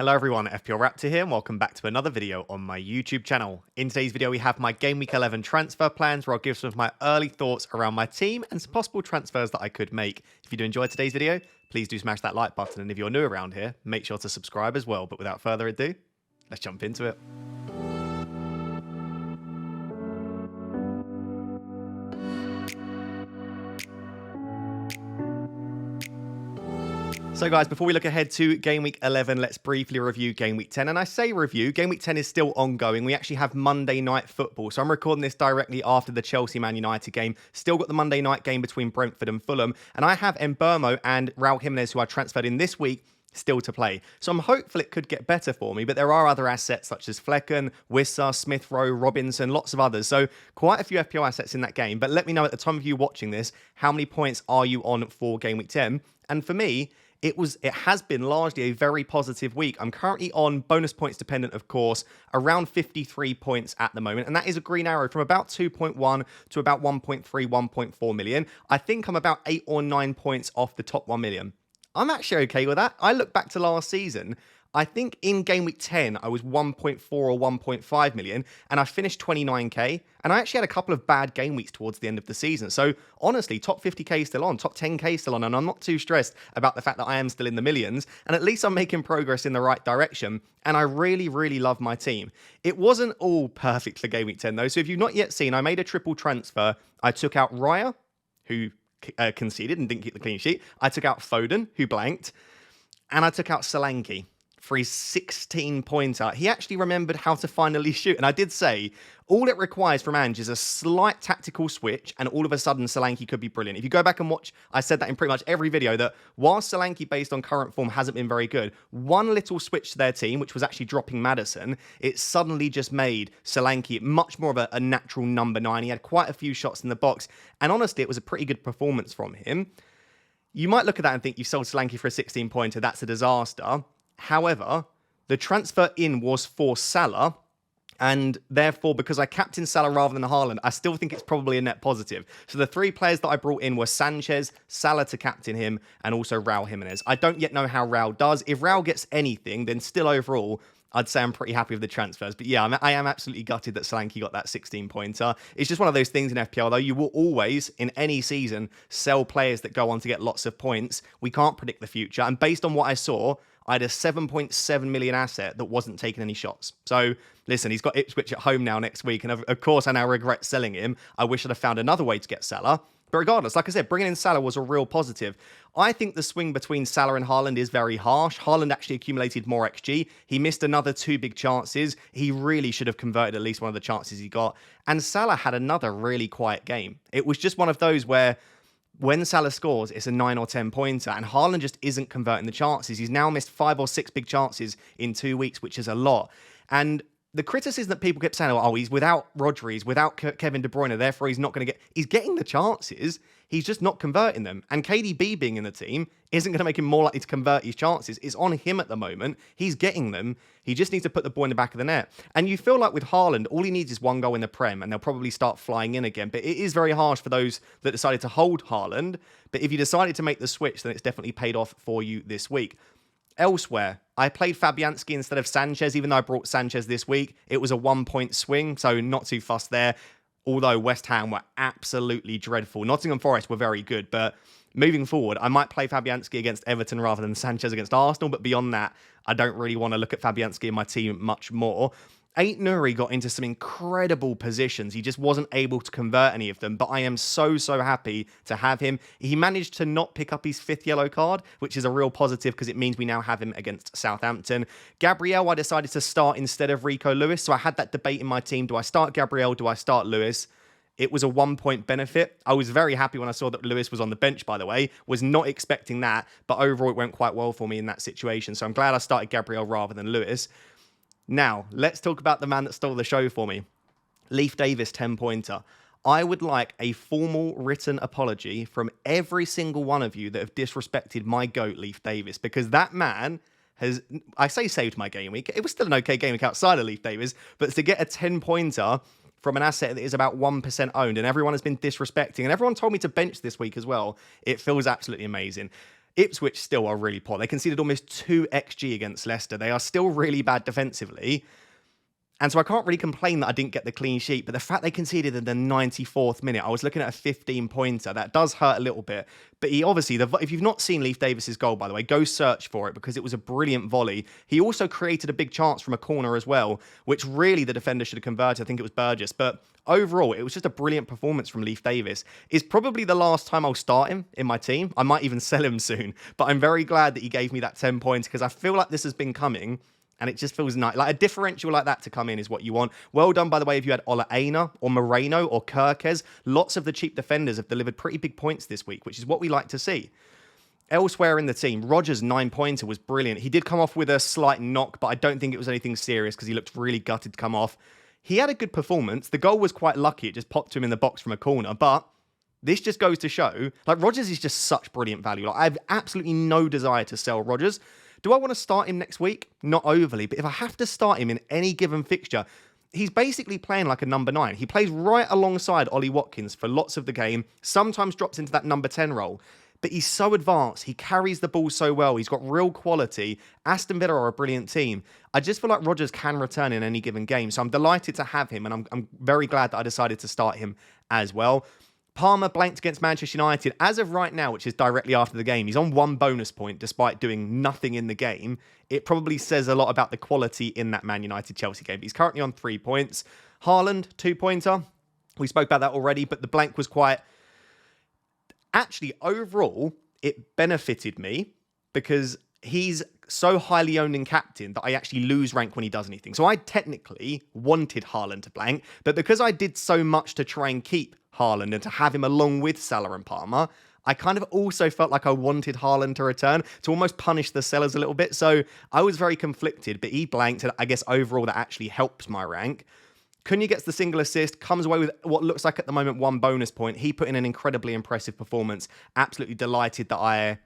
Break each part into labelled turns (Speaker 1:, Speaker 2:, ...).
Speaker 1: Hello everyone, FPL Raptor here and welcome back to another video on my YouTube channel. In today's video we have my Game Week 11 transfer plans where I'll give some of my early thoughts around my team and some possible transfers that I could make. If you do enjoy today's video, please do smash that like button, and if you're new around here, make sure to subscribe as well. But without further ado, let's jump into it. So guys, before we look ahead to Game Week 11, let's briefly review Game Week 10. And I say review, Game Week 10 is still ongoing. We actually have Monday Night Football. So I'm recording this directly after the Chelsea-Man United game. Still got the Monday night game between Brentford and Fulham. And I have Mbeumo and Raul Jimenez, who I transferred in this week, still to play. So I'm hopeful it could get better for me, but there are other assets such as Flecken, Wissa, Smith Rowe, Robinson, lots of others. So quite a few FPL assets in that game. But let me know at the time of you watching this, how many points are you on for Game Week 10? And for me, it has been largely a very positive week. I'm currently on bonus points dependent, of course, around 53 points at the moment. And that is a green arrow from about 2.1 to about 1.3, 1.4 million. I think I'm about 8 or 9 points off the top 1 million. I'm actually okay with that. I look back to last season. I think in Game Week 10, I was 1.4 or 1.5 million, and I finished 29k. And I actually had a couple of bad game weeks towards the end of the season. So honestly, top 50k still on, top 10k still on, and I'm not too stressed about the fact that I am still in the millions. And at least I'm making progress in the right direction. And I really, really love my team. It wasn't all perfect for Game Week 10 though. So if you've not yet seen, I made a triple transfer. I took out Raya, who conceded and didn't keep the clean sheet. I took out Foden, who blanked. And I took out Solanke for his 16-pointer. He actually remembered how to finally shoot. And I did say, all it requires from Ange is a slight tactical switch, and all of a sudden, Solanke could be brilliant. If you go back and watch, I said that in pretty much every video, that whilst Solanke, based on current form, hasn't been very good, one little switch to their team, which was actually dropping Maddison, it suddenly just made Solanke much more of a natural number 9. He had quite a few shots in the box, and honestly, it was a pretty good performance from him. You might look at that and think, you sold Solanke for a 16-pointer, that's a disaster. However, the transfer in was for Salah, and therefore, because I captained Salah rather than Haaland, I still think it's probably a net positive. So the three players that I brought in were Sanchez, Salah to captain him, and also Raul Jimenez. I don't yet know how Raul does. If Raul gets anything, then still overall, I'd say I'm pretty happy with the transfers. But yeah, I am absolutely gutted that Solanke got that 16-pointer. It's just one of those things in FPL, though. You will always, in any season, sell players that go on to get lots of points. We can't predict the future. And based on what I saw, I had a 7.7 million asset that wasn't taking any shots. So, listen, he's got Ipswich at home now next week. And of course, I now regret selling him. I wish I'd have found another way to get Salah. But regardless, like I said, bringing in Salah was a real positive. I think the swing between Salah and Haaland is very harsh. Haaland actually accumulated more XG. He missed another 2 big chances. He really should have converted at least one of the chances he got. And Salah had another really quiet game. It was just one of those where when Salah scores, it's a 9 or 10 pointer, and Haaland just isn't converting the chances. He's now missed 5 or 6 big chances in 2 weeks, which is a lot. And the criticism that people kept saying, oh, he's without Rodri, he's without Kevin De Bruyne, therefore he's not going to get... He's getting the chances, he's just not converting them. And KDB being in the team isn't going to make him more likely to convert his chances. It's on him at the moment. He's getting them. He just needs to put the ball in the back of the net. And you feel like with Haaland, all he needs is 1 goal in the Prem, and they'll probably start flying in again. But it is very harsh for those that decided to hold Haaland. But if you decided to make the switch, then it's definitely paid off for you this week. Elsewhere, I played Fabianski instead of Sanchez, even though I brought Sanchez this week. It was a 1-point swing, so not too fussed there. Although West Ham were absolutely dreadful. Nottingham Forest were very good, but moving forward, I might play Fabianski against Everton rather than Sanchez against Arsenal, but beyond that, I don't really want to look at Fabianski in my team much more. Nuri got into some incredible positions. He just wasn't able to convert any of them, but I am so happy to have him. He managed to not pick up his 5th yellow card, which is a real positive because it means we now have him against Southampton. Gabriel, I decided to start instead of Rico Lewis, so I had that debate in my team. Do I start Gabriel? Do I start Lewis? It was a 1-point benefit. I was very happy when I saw that Lewis was on the bench, by the way. Was not expecting that, but overall it went quite well for me in that situation. So I'm glad I started Gabriel rather than Lewis. Now, let's talk about the man that stole the show for me. Leif Davis, 10-pointer. I would like a formal written apology from every single one of you that have disrespected my GOAT, Leif Davis, because that man has, I say saved my game week. It was still an okay game week outside of Leif Davis, but to get a 10-pointer from an asset that is about 1% owned, and everyone has been disrespecting, and everyone told me to bench this week as well, it feels absolutely amazing. Ipswich still are really poor. They conceded almost 2 XG against Leicester. They are still really bad defensively. And so I can't really complain that I didn't get the clean sheet, but the fact they conceded in the 94th minute, I was looking at a 15-pointer. That does hurt a little bit. But he obviously, if you've not seen Leif Davis's goal, by the way, go search for it because it was a brilliant volley. He also created a big chance from a corner as well, which really the defender should have converted. I think it was Burgess. But overall, it was just a brilliant performance from Leif Davis. It's probably the last time I'll start him in my team. I might even sell him soon. But I'm very glad that he gave me that 10 points because I feel like this has been coming. And it just feels nice. Like a differential like that to come in is what you want. Well done, by the way, if you had Ola Aina or Moreno or Kirkes. Lots of the cheap defenders have delivered pretty big points this week, which is what we like to see. Elsewhere in the team, Rogers' 9-pointer was brilliant. He did come off with a slight knock, but I don't think it was anything serious because he looked really gutted to come off. He had a good performance. The goal was quite lucky. It just popped to him in the box from a corner. But this just goes to show, like, Rogers is just such brilliant value. Like, I have absolutely no desire to sell Rogers. Do I want to start him next week? Not overly, but if I have to start him in any given fixture, he's basically playing like a number 9. He plays right alongside Ollie Watkins for lots of the game, sometimes drops into that number 10 role, but he's so advanced. He carries the ball so well. He's got real quality. Aston Villa are a brilliant team. I just feel like Rogers can return in any given game, so I'm delighted to have him, and I'm very glad that I decided to start him as well. Palmer blanked against Manchester United. As of right now, which is directly after the game, he's on 1 bonus point despite doing nothing in the game. It probably says a lot about the quality in that Man United-Chelsea game. He's currently on 3 points. Haaland, 2-pointer. We spoke about that already, but the blank was quite... Actually, overall, it benefited me because he's so highly owned and captain that I actually lose rank when he does anything. So I technically wanted Haaland to blank, but because I did so much to try and keep Haaland and to have him along with Salah and Palmer, I kind of also felt like I wanted Haaland to return to almost punish the sellers a little bit. So I was very conflicted, but he blanked, and I guess overall that actually helps my rank. Cunha gets the single assist, comes away with what looks like at the moment 1 bonus point. He put in an incredibly impressive performance. Absolutely delighted that I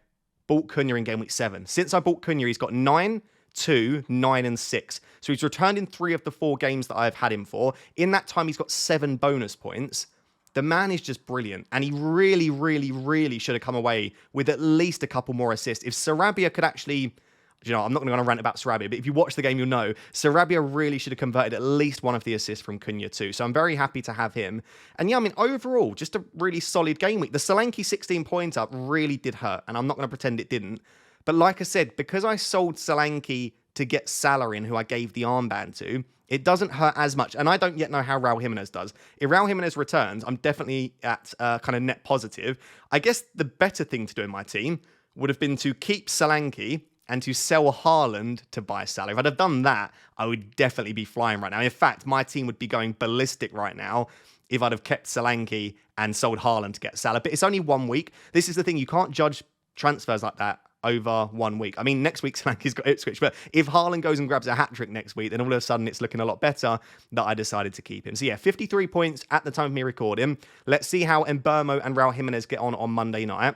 Speaker 1: bought Cunha in game week 7. Since I bought Cunha, he's got 9, 2, 9 and 6. So he's returned in 3 of the 4 games that I've had him for. In that time, he's got 7 bonus points. The man is just brilliant, and he really, really, really should have come away with at least a couple more assists. If Sarabia could actually... You know, I'm not going to rant about Sarabia, but if you watch the game, you'll know Sarabia really should have converted at least one of the assists from Cunha too. So I'm very happy to have him. And yeah, I mean, overall, just a really solid game week. The Solanke 16-pointer really did hurt, and I'm not going to pretend it didn't. But like I said, because I sold Solanke to get Salah in, who I gave the armband to, it doesn't hurt as much. And I don't yet know how Raul Jimenez does. If Raul Jimenez returns, I'm definitely at kind of net positive. I guess the better thing to do in my team would have been to keep Solanke and to sell Haaland to buy Salah. If I'd have done that, I would definitely be flying right now. In fact, my team would be going ballistic right now if I'd have kept Solanke and sold Haaland to get Salah. But it's only 1 week. This is the thing. You can't judge transfers like that over 1 week. I mean, next week Solanke's got Ipswich, but if Haaland goes and grabs a hat-trick next week, then all of a sudden it's looking a lot better that I decided to keep him. So yeah, 53 points at the time of me recording. Let's see how Mbeumo and Raul Jimenez get on Monday night.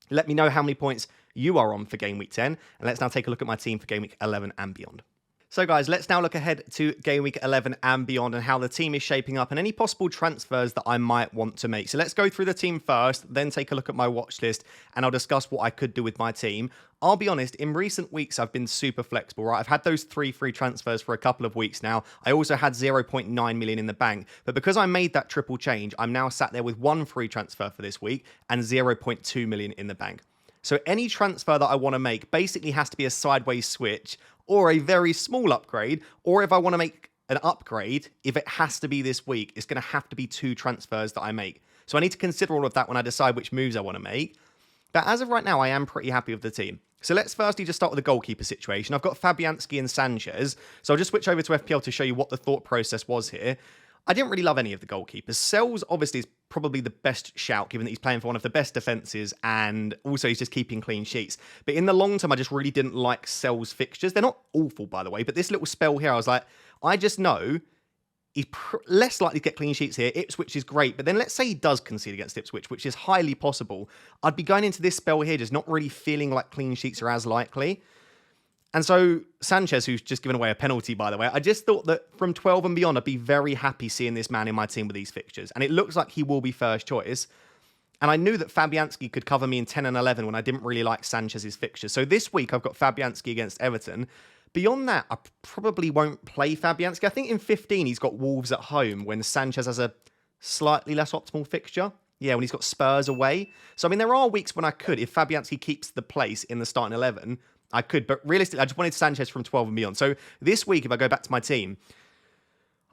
Speaker 1: Let me know how many points you are on for game week 10. And let's now take a look at my team for game week 11 and beyond. So guys, let's now look ahead to game week 11 and beyond and how the team is shaping up and any possible transfers that I might want to make. So let's go through the team first, then take a look at my watch list, and I'll discuss what I could do with my team. I'll be honest, in recent weeks, I've been super flexible, right? I've had those 3 free transfers for a couple of weeks now. I also had 0.9 million in the bank, but because I made that triple change, I'm now sat there with 1 free transfer for this week and 0.2 million in the bank. So any transfer that I want to make basically has to be a sideways switch or a very small upgrade, or if I want to make an upgrade, if it has to be this week, it's going to have to be 2 transfers that I make. So I need to consider all of that when I decide which moves I want to make. But as of right now, I am pretty happy with the team. So let's firstly just start with the goalkeeper situation. I've got Fabianski and Sanchez. So I'll just switch over to FPL to show you what the thought process was here. I didn't really love any of the goalkeepers. Sells obviously is probably the best shout, given that he's playing for one of the best defences, and also he's just keeping clean sheets. But in the long term, I just really didn't like Sells' fixtures. They're not awful, by the way, but this little spell here, I was like, I just know he's less likely to get clean sheets here. Ipswich is great, but then let's say he does concede against Ipswich, which is highly possible. I'd be going into this spell here just not really feeling like clean sheets are as likely. And so Sanchez, who's just given away a penalty, by the way, I just thought that from 12 and beyond, I'd be very happy seeing this man in my team with these fixtures. And it looks like he will be first choice. And I knew that Fabianski could cover me in 10 and 11 when I didn't really like Sanchez's fixtures. So this week I've got Fabianski against Everton. Beyond that, I probably won't play Fabianski. I think in 15 he's got Wolves at home when Sanchez has a slightly less optimal fixture. Yeah, when he's got Spurs away. So, I mean, there are weeks when I could. If Fabianski keeps the place in the starting 11, I could. But realistically, I just wanted Sanchez from 12 and beyond. So this week, if I go back to my team,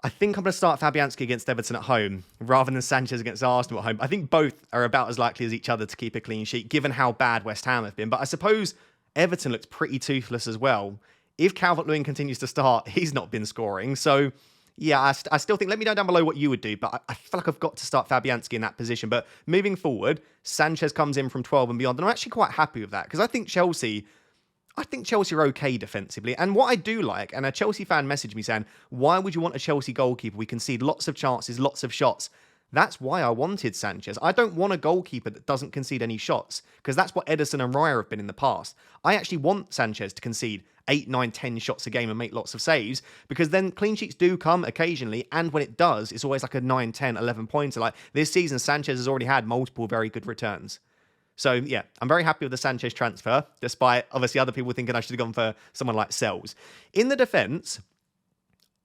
Speaker 1: I think I'm going to start Fabianski against Everton at home rather than Sanchez against Arsenal at home. I think both are about as likely as each other to keep a clean sheet, given how bad West Ham have been. But I suppose Everton looks pretty toothless as well. If Calvert-Lewin continues to start, he's not been scoring. So, yeah, I still think, let me know down below what you would do. But I feel like I've got to start Fabianski in that position. But moving forward, Sanchez comes in from 12 and beyond. And I'm actually quite happy with that because I think Chelsea are okay defensively. And what I do like, and a Chelsea fan messaged me saying, why would you want a Chelsea goalkeeper? We concede lots of chances, lots of shots. That's why I wanted Sanchez. I don't want a goalkeeper that doesn't concede any shots, because that's what Ederson and Raya have been in the past. I actually want Sanchez to concede 8, 9, 10 shots a game and make lots of saves, because then clean sheets do come occasionally, and when it does, it's always like a 9, 10, 11 pointer. Like this season, Sanchez has already had multiple very good returns. So, yeah, I'm very happy with the Sanchez transfer, despite obviously other people thinking I should have gone for someone like Sells. In the defence,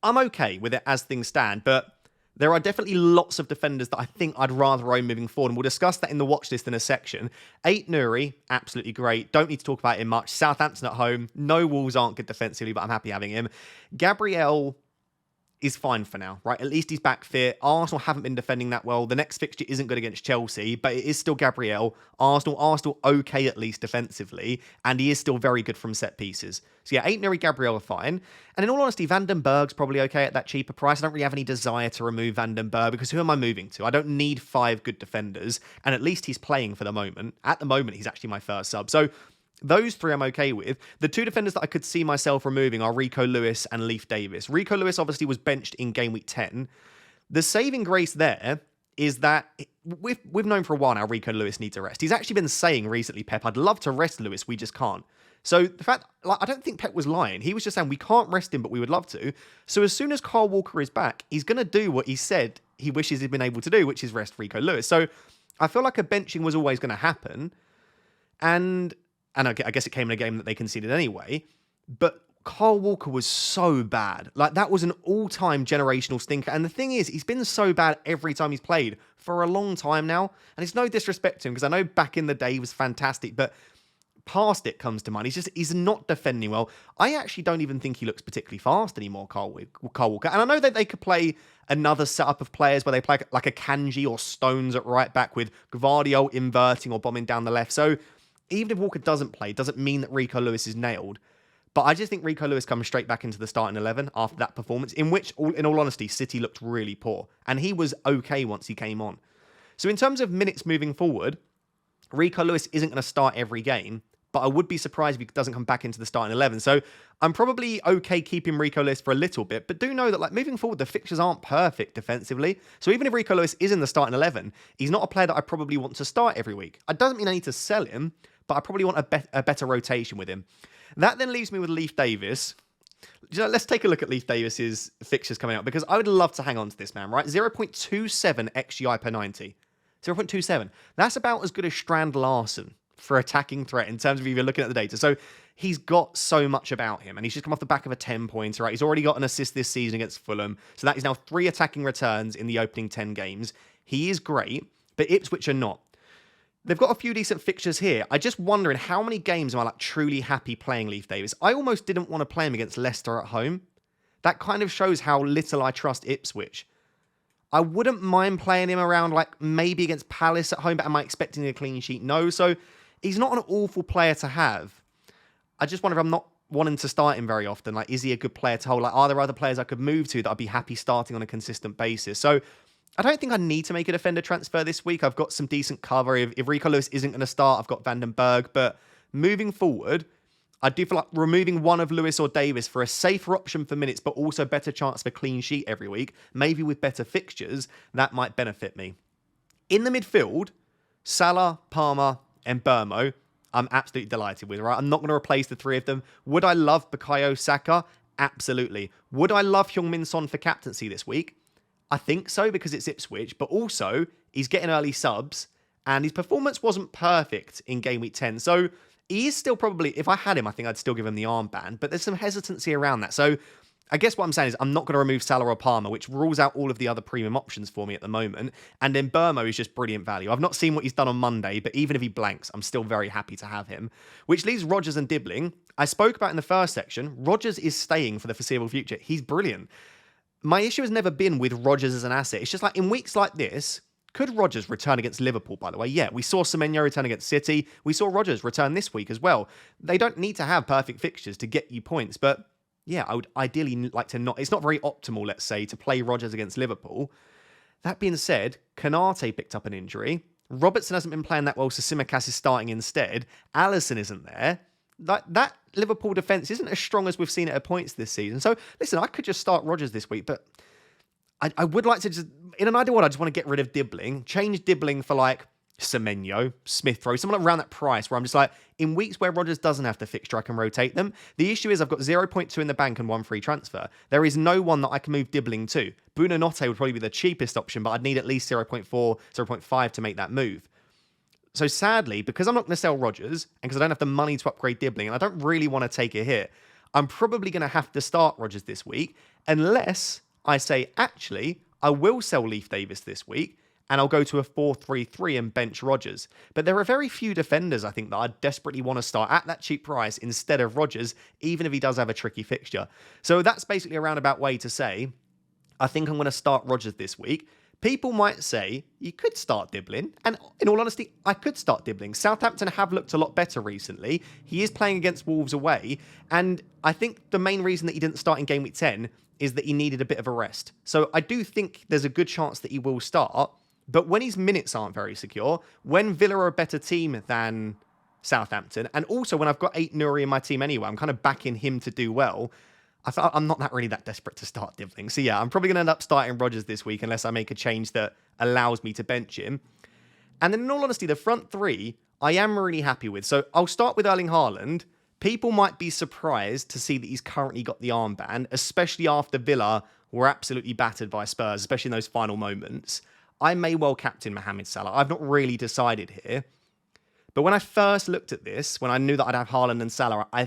Speaker 1: I'm okay with it as things stand, but there are definitely lots of defenders that I think I'd rather own moving forward, and we'll discuss that in the watch list in a section. 8 Nuri, absolutely great. Don't need to talk about him much. Southampton at home. No, Wolves aren't good defensively, but I'm happy having him. Gabriel is fine for now, right? At least he's back fit. Arsenal haven't been defending that well. The next fixture isn't good against Chelsea, but it is still Gabriel. Arsenal okay at least defensively, and he is still very good from set pieces. So yeah, 8 Nuri, Gabriel are fine. And in all honesty, Van den Berg's probably okay at that cheaper price. I don't really have any desire to remove Van den Berg because who am I moving to? I don't need 5 good defenders, and at least he's playing for the moment. At the moment, he's actually my first sub. So those 3 I'm okay with. The 2 defenders that I could see myself removing are Rico Lewis and Leif Davis. Rico Lewis obviously was benched in game week 10. The saving grace there is that we've known for a while now Rico Lewis needs a rest. He's actually been saying recently, Pep, I'd love to rest Lewis, we just can't. So the fact, I don't think Pep was lying. He was just saying we can't rest him, but we would love to. So as soon as Kyle Walker is back, he's going to do what he said he wishes he'd been able to do, which is rest Rico Lewis. So I feel like a benching was always going to happen. And I guess it came in a game that they conceded anyway. But Kyle Walker was so bad. Like, that was an all-time generational stinker. And the thing is, he's been so bad every time he's played for a long time now. And it's no disrespect to him, because I know back in the day he was fantastic, but past it comes to mind. He's not defending well. I actually don't even think he looks particularly fast anymore, Kyle Walker. And I know that they could play another setup of players where they play like a Kanji or Stones at right back with Gvardiol inverting or bombing down the left. So even if Walker doesn't play, doesn't mean that Rico Lewis is nailed. But I just think Rico Lewis comes straight back into the starting 11 after that performance, in which, in all honesty, City looked really poor. And he was okay once he came on. So in terms of minutes moving forward, Rico Lewis isn't going to start every game, but I would be surprised if he doesn't come back into the starting 11. So I'm probably okay keeping Rico Lewis for a little bit, but do know that, like, moving forward, the fixtures aren't perfect defensively. So even if Rico Lewis is in the starting 11, he's not a player that I probably want to start every week. It doesn't mean I need to sell him, but I probably want a better rotation with him. That then leaves me with Leif Davis. Let's take a look at Leif Davis's fixtures coming up, because I would love to hang on to this man, right? 0.27 XGI per 90. 0.27. That's about as good as Strand Larsen for attacking threat in terms of even looking at the data. So he's got so much about him, and he's just come off the back of a 10-pointer, right? He's already got an assist this season against Fulham. So that is now 3 attacking returns in the opening 10 games. He is great, but Ipswich are not. They've got a few decent fixtures here. I just wondering how many games am I like truly happy playing Leif Davis. I almost didn't want to play him against Leicester at home. That kind of shows how little I trust Ipswich. I wouldn't mind playing him around like maybe against Palace at home, but am I expecting a clean sheet? No. So he's not an awful player to have. I just wonder if I'm not wanting to start him very often. Like, is he a good player to hold? Like, are there other players I could move to that I'd be happy starting on a consistent basis? So I don't think I need to make a defender transfer this week. I've got some decent cover. If Rico Lewis isn't going to start, I've got Van den Berg. But moving forward, I do feel like removing one of Lewis or Davis for a safer option for minutes, but also better chance for clean sheet every week, maybe with better fixtures, that might benefit me. In the midfield, Salah, Palmer, and Burmo, I'm absolutely delighted with, right? I'm not going to replace the 3 of them. Would I love Bukayo Saka? Absolutely. Would I love Heung-min Son for captaincy this week? I think so, because it's Ipswich, but also he's getting early subs, and his performance wasn't perfect in game week 10. So he is still probably, if I had him, I think I'd still give him the armband, but there's some hesitancy around that. So I guess what I'm saying is I'm not going to remove Salah or Palmer, which rules out all of the other premium options for me at the moment. And then Burmo is just brilliant value. I've not seen what he's done on Monday, but even if he blanks, I'm still very happy to have him. Which leaves Rodgers and Dibbling. I spoke about in the first section, Rodgers is staying for the foreseeable future. He's brilliant. My issue has never been with Rodgers as an asset. It's just like in weeks like this, could Rodgers return against Liverpool, by the way? Yeah, we saw Semenyo return against City. We saw Rodgers return this week as well. They don't need to have perfect fixtures to get you points, but yeah, I would ideally like to not... It's not very optimal, let's say, to play Rodgers against Liverpool. That being said, Kanate picked up an injury. Robertson hasn't been playing that well, so Tsimikas is starting instead. Alisson isn't there. That Liverpool defence isn't as strong as we've seen it at points this season. So, listen, I could just start Rodgers this week, but I would like to just... In an ideal world, I just want to get rid of Dibbling. Change Dibbling for, like, Semenyo, Smith Rowe, someone around that price where I'm just like, in weeks where Rodgers doesn't have to fixture, I can rotate them. The issue is I've got 0.2 in the bank and 1 free transfer. There is no one that I can move Dibbling to. Buonanotte would probably be the cheapest option, but I'd need at least 0.4, 0.5 to make that move. So sadly, because I'm not going to sell Rodgers, and because I don't have the money to upgrade Dibbling, and I don't really want to take a hit, I'm probably going to have to start Rodgers this week, unless I say, actually, I will sell Leif Davis this week, and I'll go to a 4-3-3 and bench Rodgers. But there are very few defenders, I think, that I desperately want to start at that cheap price instead of Rodgers, even if he does have a tricky fixture. So that's basically a roundabout way to say, I think I'm going to start Rodgers this week. People might say, you could start Dibbling. And in all honesty, I could start Dibbling. Southampton have looked a lot better recently. He is playing against Wolves away. And I think the main reason that he didn't start in game week 10 is that he needed a bit of a rest. So I do think there's a good chance that he will start. But when his minutes aren't very secure, when Villa are a better team than Southampton, and also when I've got 8 Nuri in my team anyway, I'm kind of backing him to do well, I'm not really that desperate to start Dibbling. So yeah, I'm probably going to end up starting Rodgers this week unless I make a change that allows me to bench him. And then in all honesty, the front three, I am really happy with. So I'll start with Erling Haaland. People might be surprised to see that he's currently got the armband, especially after Villa were absolutely battered by Spurs, especially in those final moments. I may well captain Mohamed Salah. I've not really decided here. But when I first looked at this, when I knew that I'd have Haaland and Salah, I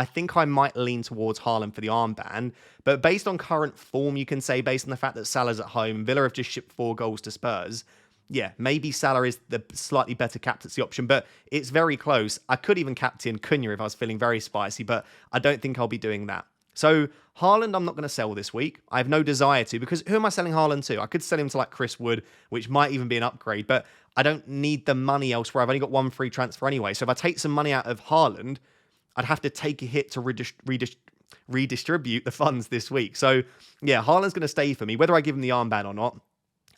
Speaker 1: think I might lean towards Haaland for the armband. But based on current form, you can say, based on the fact that Salah's at home, Villa have just shipped 4 goals to Spurs, yeah, maybe Salah is the slightly better captaincy option, but it's very close. I could even captain Cunha if I was feeling very spicy, but I don't think I'll be doing that. So Haaland, I'm not going to sell this week. I have no desire to, because who am I selling Haaland to? I could sell him to like Chris Wood, which might even be an upgrade, but I don't need the money elsewhere. I've only got 1 free transfer anyway. So if I take some money out of Haaland, I'd have to take a hit to redistribute the funds this week. So yeah, Haaland's going to stay for me. Whether I give him the armband or not,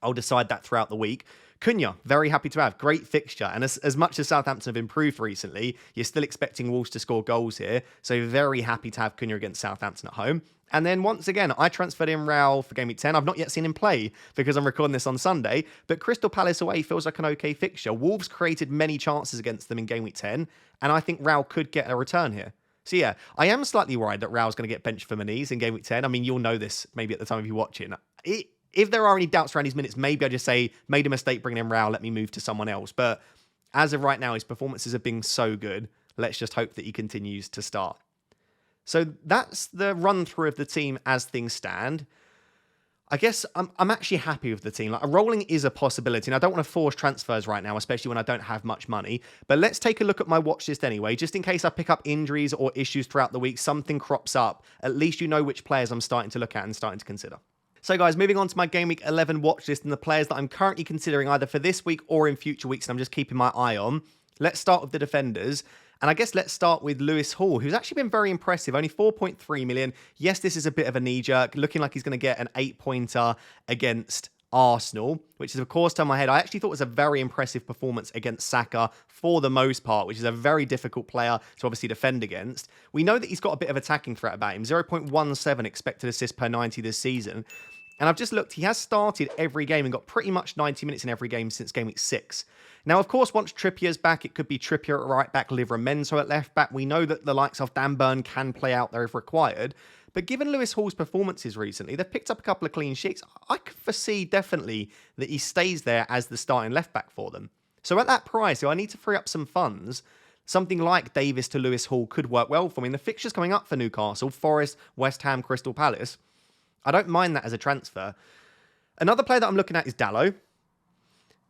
Speaker 1: I'll decide that throughout the week. Cunha, very happy to have. Great fixture. And as much as Southampton have improved recently, you're still expecting Wolves to score goals here. So very happy to have Cunha against Southampton at home. And then once again, I transferred in Raul for game week 10. I've not yet seen him play because I'm recording this on Sunday. But Crystal Palace away feels like an okay fixture. Wolves created many chances against them in game week 10. And I think Raul could get a return here. So yeah, I am slightly worried that Raul's going to get benched for Manise in game week 10. I mean, you'll know this maybe at the time of you watching. If there are any doubts around his minutes, maybe I just say, made a mistake bringing in Raul, let me move to someone else. But as of right now, his performances have been so good. Let's just hope that he continues to start. So that's the run through of the team as things stand. I guess I'm actually happy with the team. Like, a rolling is a possibility, and I don't want to force transfers right now, especially when I don't have much money. But let's take a look at my watch list anyway, just in case I pick up injuries or issues throughout the week, something crops up. At least you know which players I'm starting to look at and starting to consider. So guys, moving on to my Game Week 11 watch list and the players that I'm currently considering either for this week or in future weeks, and I'm just keeping my eye on. Let's start with the defenders. And I guess let's start with Lewis Hall, who's actually been very impressive. Only 4.3 million. Yes, this is a bit of a knee-jerk, looking like he's going to get an 8-pointer against Arsenal, which is, of course, turned my head. I actually thought it was a very impressive performance against Saka for the most part, which is a very difficult player to obviously defend against. We know that he's got a bit of attacking threat about him. 0.17 expected assists per 90 this season. And I've just looked, he has started every game and got pretty much 90 minutes in every game since game week 6. Now, of course, once Trippier's back, it could be Trippier at right back, Livramento at left back. We know that the likes of Dan Burn can play out there if required. But given Lewis Hall's performances recently, they've picked up a couple of clean sheets. I could foresee definitely that he stays there as the starting left back for them. So at that price, if I need to free up some funds, something like Davis to Lewis Hall could work well for me. And the fixtures coming up for Newcastle, Forest, West Ham, Crystal Palace, I don't mind that as a transfer. Another player that I'm looking at is Dalot.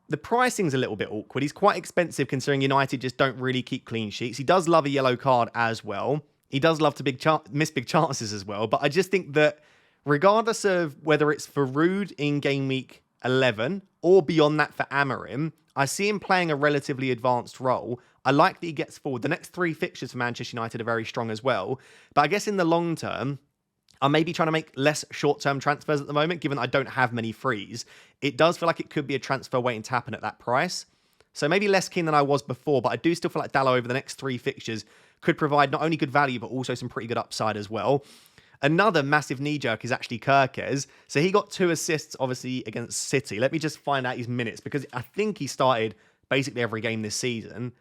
Speaker 1: The pricing's a little bit awkward. He's quite expensive considering United just don't really keep clean sheets. He does love a yellow card as well. He does love to miss big chances as well. But I just think that regardless of whether it's for Rude in game week 11 or beyond that for Amorim, I see him playing a relatively advanced role. I like that he gets forward. The next 3 fixtures for Manchester United are very strong as well. But I guess in the long term, I'm maybe trying to make less short-term transfers at the moment, given I don't have many frees. It does feel like it could be a transfer waiting to happen at that price. So maybe less keen than I was before, but I do still feel like Dalot over the next 3 fixtures could provide not only good value, but also some pretty good upside as well. Another massive knee-jerk is actually Kirkez. So he got 2 assists, obviously, against City. Let me just find out his minutes, because I think he started basically every game this season.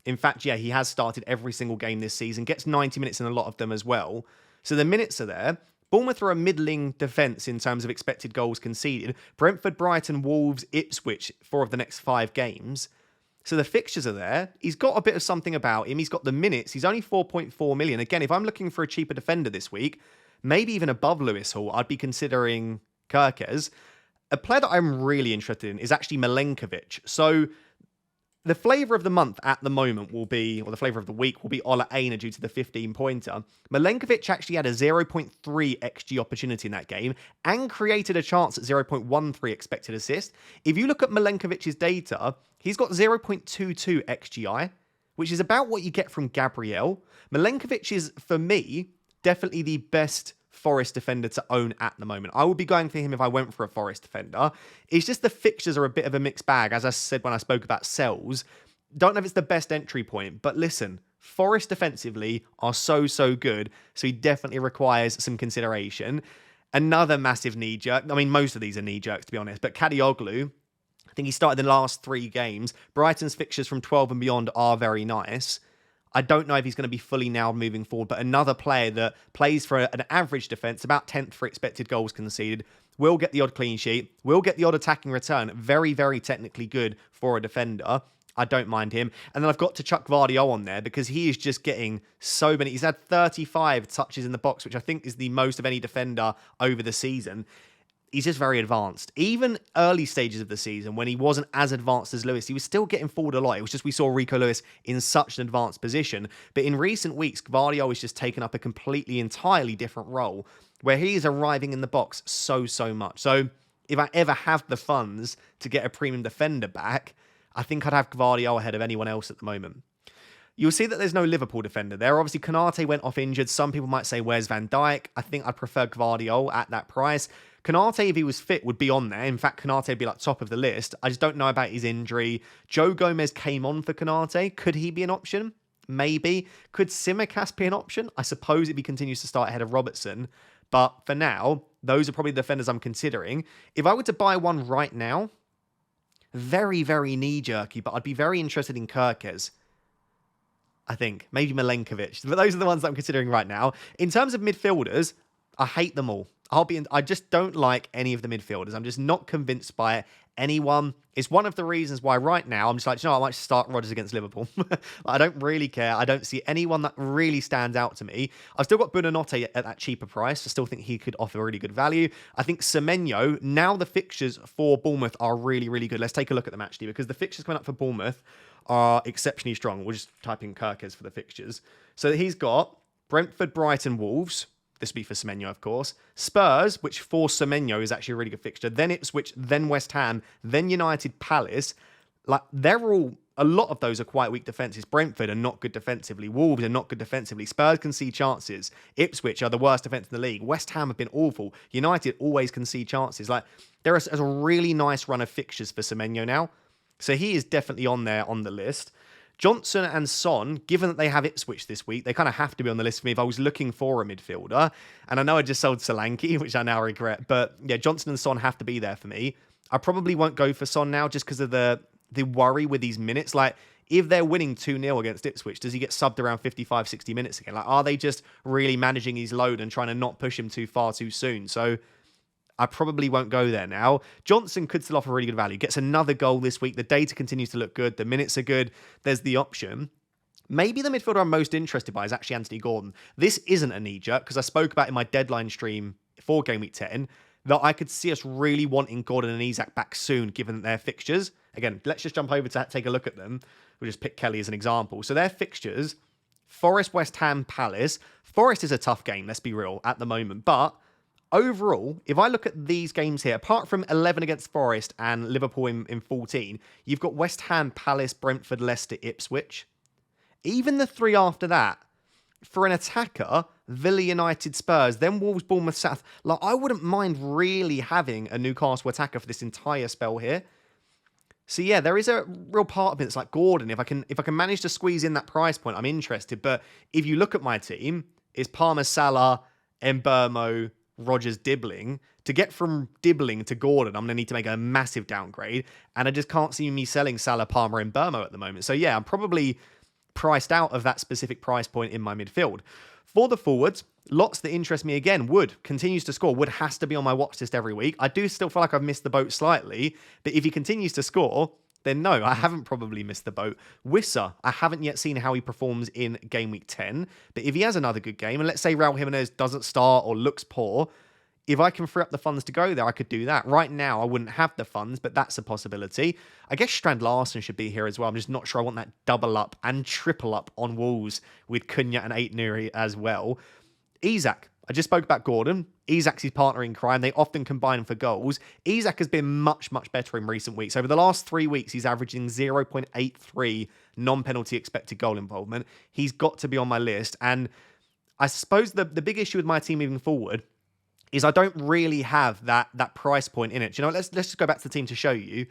Speaker 1: In fact, yeah, he has started every single game this season, gets 90 minutes in a lot of them as well. So the minutes are there. Bournemouth are a middling defence in terms of expected goals conceded. Brentford, Brighton, Wolves, Ipswich, 4 of the next 5 games. So the fixtures are there. He's got a bit of something about him. He's got the minutes. He's only 4.4 million. Again, if I'm looking for a cheaper defender this week, maybe even above Lewis Hall, I'd be considering Kirkez. A player that I'm really interested in is actually Milenkovic. So the flavour of the month at the moment will be, or the flavour of the week will be Ola Aina due to the 15-pointer. Milenkovic actually had a 0.3 XG opportunity in that game and created a chance at 0.13 expected assist. If you look at Milenkovic's data, he's got 0.22 XGI, which is about what you get from Gabriel. Milenkovic is, for me, definitely the best Forest defender to own at the moment. I would be going for him if I went for a Forest defender. It's just the fixtures are a bit of a mixed bag, as I said when I spoke about sells. Don't know if it's the best entry point, but listen, Forest defensively are so good, so he definitely requires some consideration. Another massive knee-jerk. I mean, most of these are knee-jerks, to be honest, but Kadioglu, I think he started the last 3 games. Brighton's fixtures from 12 and beyond are very nice. I don't know if he's going to be fully nailed moving forward, but another player that plays for an average defence, about 10th for expected goals conceded, will get the odd clean sheet, will get the odd attacking return. Very, very technically good for a defender. I don't mind him. And then I've got to chuck Vardio on there because he is just getting so many. He's had 35 touches in the box, which I think is the most of any defender over the season. He's just very advanced. Even early stages of the season, when he wasn't as advanced as Lewis, he was still getting forward a lot. It was just we saw Rico Lewis in such an advanced position. But in recent weeks, Gvardiol has just taken up a completely, entirely different role where he is arriving in the box so much. So if I ever have the funds to get a premium defender back, I think I'd have Gvardiol ahead of anyone else at the moment. You'll see that there's no Liverpool defender there. Obviously, Konate went off injured. Some people might say, where's Van Dijk? I think I'd prefer Gvardiol at that price. Konate, if he was fit, would be on there. In fact, Konate would be like top of the list. I just don't know about his injury. Joe Gomez came on for Konate. Could he be an option? Maybe. Could Simicast be an option? I suppose if he continues to start ahead of Robertson. But for now, those are probably the defenders I'm considering. If I were to buy one right now, very, very knee-jerky, but I'd be very interested in Kirkez. I think. Maybe Milenkovic. But those are the ones that I'm considering right now. In terms of midfielders, I hate them all. I just don't like any of the midfielders. I'm just not convinced by anyone. It's one of the reasons why right now I'm just like, you know, I might start Rodgers against Liverpool. I don't really care. I don't see anyone that really stands out to me. I've still got Buonanotte at that cheaper price. I still think he could offer really good value. I think Semenyo, now the fixtures for Bournemouth are really, really good. Let's take a look at them actually, because the fixtures coming up for Bournemouth are exceptionally strong. We'll just type in Kirkez for the fixtures. So he's got Brentford, Brighton, Wolves. This would be for Semenyo, of course. Spurs, which for Semenyo is actually a really good fixture. Then Ipswich, then West Ham, then United, Palace. Like, a lot of those are quite weak defences. Brentford are not good defensively. Wolves are not good defensively. Spurs concede chances. Ipswich are the worst defence in the league. West Ham have been awful. United always concede chances. Like, there is a really nice run of fixtures for Semenyo now. So he is definitely on there on the list. Johnson and Son, given that they have Ipswich this week, they kind of have to be on the list for me if I was looking for a midfielder. And I know I just sold Solanke, which I now regret. But yeah, Johnson and Son have to be there for me. I probably won't go for Son now just because of the worry with these minutes. Like, if they're winning 2-0 against Ipswich, does he get subbed around 55, 60 minutes again? Like, are they just really managing his load and trying to not push him too far too soon? So I probably won't go there now. Johnson could still offer really good value. Gets another goal this week. The data continues to look good. The minutes are good. There's the option. Maybe the midfielder I'm most interested by is actually Anthony Gordon. This isn't a knee-jerk, because I spoke about in my deadline stream for Game Week 10 that I could see us really wanting Gordon and Isak back soon, given their fixtures. Again, let's just jump over to take a look at them. We'll just pick Kelly as an example. So their fixtures, Forest, West Ham, Palace. Forest is a tough game, let's be real, at the moment. But overall, if I look at these games here, apart from 11 against Forest and Liverpool in 14, you've got West Ham, Palace, Brentford, Leicester, Ipswich. Even the 3 after that, for an attacker, Villa, United, Spurs, then Wolves, Bournemouth, South. Like, I wouldn't mind really having a Newcastle attacker for this entire spell here. So yeah, there is a real part of it that's like Gordon. If I can manage to squeeze in that price point, I'm interested. But if you look at my team, it's Palmer, Salah, Mbeumo, Rodgers, Dibbling. To get from Dibbling to Gordon, I'm going to need to make a massive downgrade. And I just can't see me selling Salah, Palmer, and Mbeumo at the moment. So yeah, I'm probably priced out of that specific price point in my midfield. For the forwards, lots that interest me again. Wood continues to score. Wood has to be on my watch list every week. I do still feel like I've missed the boat slightly, but if he continues to score, then no, I haven't probably missed the boat. Wissa, I haven't yet seen how he performs in Game Week 10, but if he has another good game, and let's say Raul Jimenez doesn't start or looks poor, if I can free up the funds to go there, I could do that. Right now, I wouldn't have the funds, but that's a possibility. I guess Strand Larson should be here as well. I'm just not sure I want that double up and triple up on Wolves with Cunha and Ait Nouri as well. Isak, I just spoke about Gordon. Isak's his partner in crime. They often combine for goals. Isak has been much, much better in recent weeks. Over the last 3 weeks, he's averaging 0.83 non-penalty expected goal involvement. He's got to be on my list. And I suppose the big issue with my team moving forward is I don't really have that price point in it. Do you know, let's just go back to the team to show you.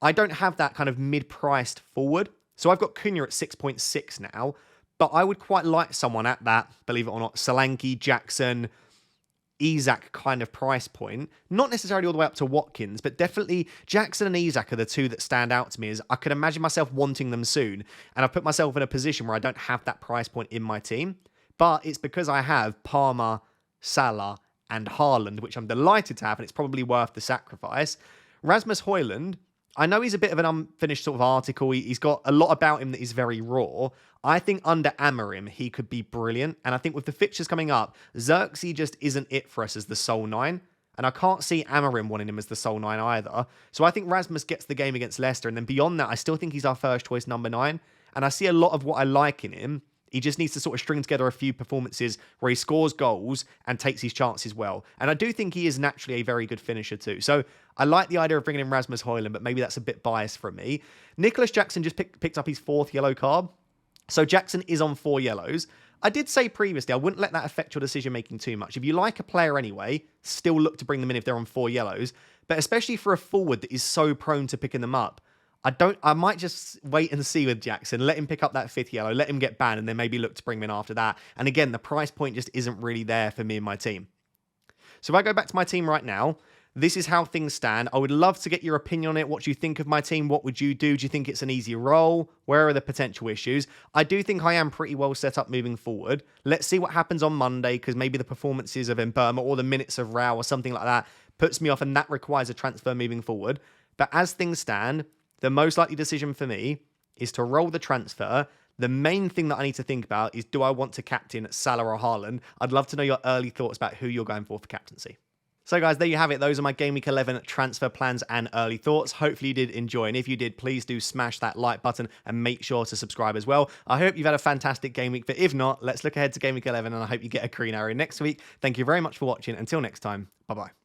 Speaker 1: I don't have that kind of mid-priced forward. So I've got Cunha at 6.6 now, but I would quite like someone at that, believe it or not, Solanke, Jackson, Isak kind of price point. Not necessarily all the way up to Watkins, but definitely Jackson and Isak are the two that stand out to me, as I could imagine myself wanting them soon. And I've put myself in a position where I don't have that price point in my team. But it's because I have Palmer, Salah, and Haaland, which I'm delighted to have, and it's probably worth the sacrifice. Rasmus Højlund, I know he's a bit of an unfinished sort of article. He's got a lot about him that is very raw. I think under Amorim, he could be brilliant. And I think with the fixtures coming up, Xerxes just isn't it for us as the sole 9. And I can't see Amorim wanting him as the sole 9 either. So I think Rasmus gets the game against Leicester. And then beyond that, I still think he's our first choice number 9. And I see a lot of what I like in him. He just needs to sort of string together a few performances where he scores goals and takes his chances well. And I do think he is naturally a very good finisher too. So I like the idea of bringing in Rasmus Højlund, but maybe that's a bit biased from me. Nicholas Jackson just picked up his 4th yellow card. So Jackson is on 4 yellows. I did say previously, I wouldn't let that affect your decision-making too much. If you like a player anyway, still look to bring them in if they're on 4 yellows. But especially for a forward that is so prone to picking them up, I might just wait and see with Jackson, let him pick up that 5th yellow, let him get banned, and then maybe look to bring him in after that. And again, the price point just isn't really there for me and my team. So if I go back to my team right now, this is how things stand. I would love to get your opinion on it. What do you think of my team? What would you do? Do you think it's an easy role? Where are the potential issues? I do think I am pretty well set up moving forward. Let's see what happens on Monday, because maybe the performances of Mbeumo or the minutes of Raul or something like that puts me off, and that requires a transfer moving forward. But as things stand, the most likely decision for me is to roll the transfer. The main thing that I need to think about is, do I want to captain Salah or Haaland? I'd love to know your early thoughts about who you're going for captaincy. So guys, there you have it. Those are my Game Week 11 transfer plans and early thoughts. Hopefully you did enjoy. And if you did, please do smash that like button and make sure to subscribe as well. I hope you've had a fantastic game week. But if not, let's look ahead to Game Week 11, and I hope you get a green arrow next week. Thank you very much for watching. Until next time, bye-bye.